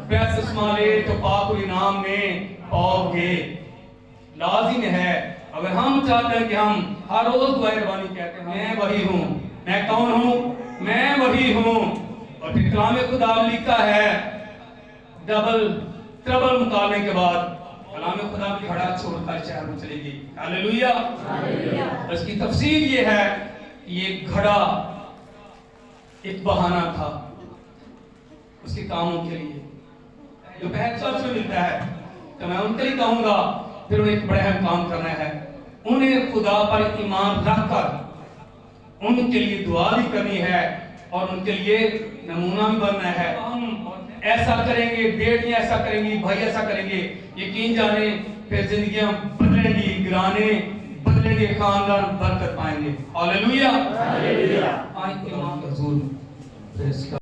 पैस माले तो पाक इनाम में पाओगे। लाजिम है अगर हम चाहते हैं कि हम हर रोज दुआ रबानी कहते हैं मैं वही हूँ, मैं कौन हूँ, मैं वही हूँ। और फिर कलाम खुदा में लिखा है डबल ट्रबल मुकाबले के बाद कलाम खुदा की घड़ा छोड़कर शहर में चलेगी। हालेलुया। इसकी तफसीर ये है कि ये घड़ा एक बहाना था उसके कामों के लिए जो पहचान से मिलता है। तो मैं उनके लिए कहूंगा फिर उन्हें एक बड़ा अहम काम करना है, उन्हें खुदा पर ईमान रखकर उनके लिए दुआ भी करनी है और उनके लिए नमूना भी बनना है। हम ऐसा करेंगे, बेटियां ऐसा करेंगी, भाई ऐसा करेंगे, यकीन जाने फिर जिंदगियां बदलेंगी, घराने बदलेंगे, खानदान बरकत पाएंगे। हालेलुया। आज ईमान का हुजूर